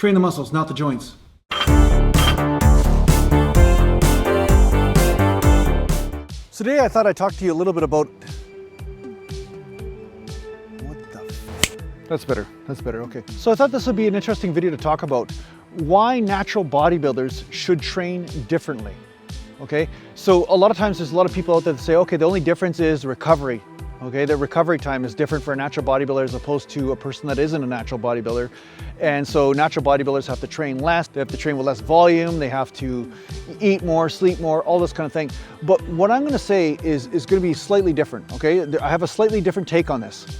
Train the muscles, not the joints. So today I thought I'd talk to you a little bit about... That's better, okay. So I thought this would be an interesting video to talk about why natural bodybuilders should train differently, okay? So a lot of times there's a lot of people out there that say, okay, the only difference is recovery, okay? The recovery time is different for a natural bodybuilder as opposed to a person that isn't a natural bodybuilder. And so natural bodybuilders have to train less, they have to train with less volume, they have to eat more, sleep more, all this kind of thing. But what I'm gonna say is gonna be slightly different, okay? I have a slightly different take on this.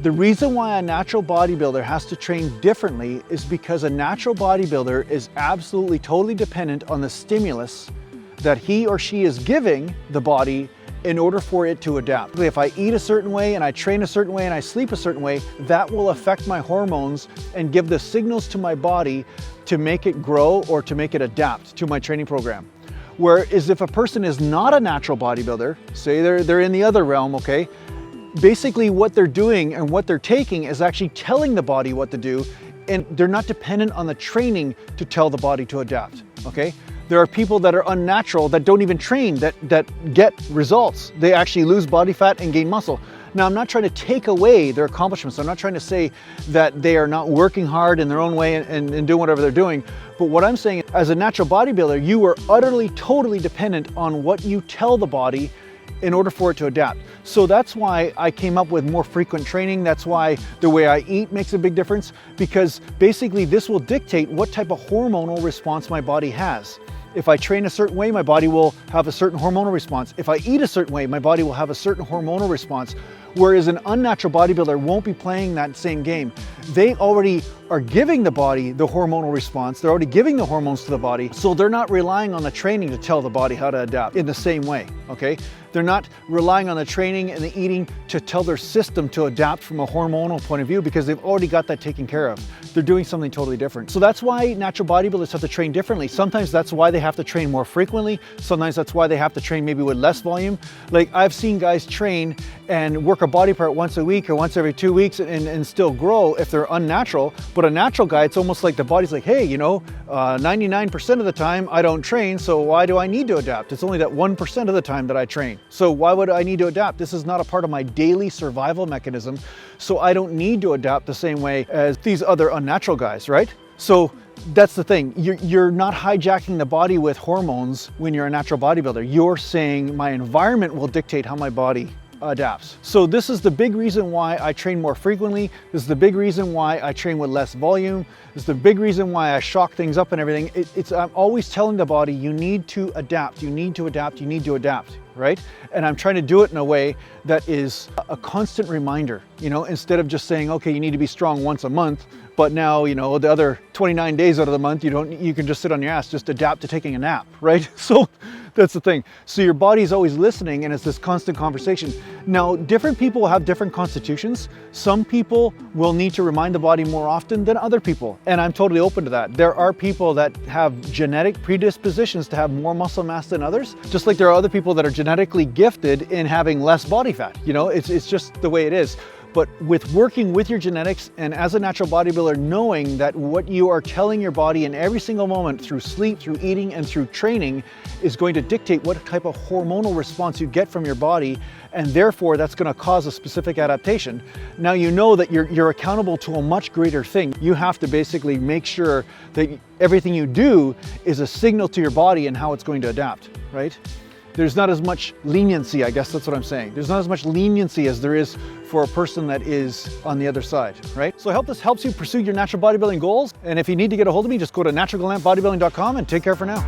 The reason why a natural bodybuilder has to train differently is because a natural bodybuilder is absolutely totally dependent on the stimulus that he or she is giving the body in order for it to adapt. If I eat a certain way and I train a certain way and I sleep a certain way, that will affect my hormones and give the signals to my body to make it grow or to make it adapt to my training program. Whereas if a person is not a natural bodybuilder, say they're in the other realm, okay? Basically what they're doing and what they're taking is actually telling the body what to do, and they're not dependent on the training to tell the body to adapt, okay? There are people that are unnatural that don't even train, that get results. They actually lose body fat and gain muscle. Now, I'm not trying to take away their accomplishments. I'm not trying to say that they are not working hard in their own way and doing whatever they're doing. But what I'm saying, as a natural bodybuilder, you are utterly, totally dependent on what you tell the body in order for it to adapt. So that's why I came up with more frequent training. That's why the way I eat makes a big difference, because basically this will dictate what type of hormonal response my body has. If I train a certain way, my body will have a certain hormonal response. If I eat a certain way, my body will have a certain hormonal response. Whereas an unnatural bodybuilder won't be playing that same game. They already are giving the body the hormonal response. They're already giving the hormones to the body. So they're not relying on the training to tell the body how to adapt in the same way, okay? They're not relying on the training and the eating to tell their system to adapt from a hormonal point of view, because they've already got that taken care of. They're doing something totally different. So that's why natural bodybuilders have to train differently. Sometimes that's why they have to train more frequently. Sometimes that's why they have to train maybe with less volume. Like I've seen guys train and work a body part once a week or once every 2 weeks and still grow if they're unnatural. But a natural guy, it's almost like the body's like, hey, you know, 99% of the time I don't train, so why do I need to adapt? It's only that 1% of the time that I train. So why would I need to adapt? This is not a part of my daily survival mechanism, so I don't need to adapt the same way as these other unnatural guys, right? So that's the thing. You're not hijacking the body with hormones when you're a natural bodybuilder. You're saying my environment will dictate how my body adapts. So this is the big reason why I train more frequently. This is the big reason why I train with less volume. This is the big reason why I shock things up and everything. I'm always telling the body, you need to adapt, you need to adapt, you need to adapt, right? And I'm trying to do it in a way that is a constant reminder, you know, instead of just saying, okay, you need to be strong once a month, but now, you know, the other 29 days out of the month, you can just sit on your ass, just adapt to taking a nap, right? So that's the thing. So your body's always listening, and it's this constant conversation. Now, different people have different constitutions. Some people will need to remind the body more often than other people, and I'm totally open to that. There are people that have genetic predispositions to have more muscle mass than others, just like there are other people that are genetically gifted in having less body fat. You know, it's just the way it is. But with working with your genetics and as a natural bodybuilder, knowing that what you are telling your body in every single moment through sleep, through eating, and through training is going to dictate what type of hormonal response you get from your body, and therefore that's going to cause a specific adaptation. Now you know that you're accountable to a much greater thing. You have to basically make sure that everything you do is a signal to your body and how it's going to adapt, right? There's not as much leniency, I guess that's what I'm saying. There's not as much leniency as there is for a person that is on the other side, right? So I hope this helps you pursue your natural bodybuilding goals. And if you need to get a hold of me, just go to naturalgallantbodybuilding.com and take care for now.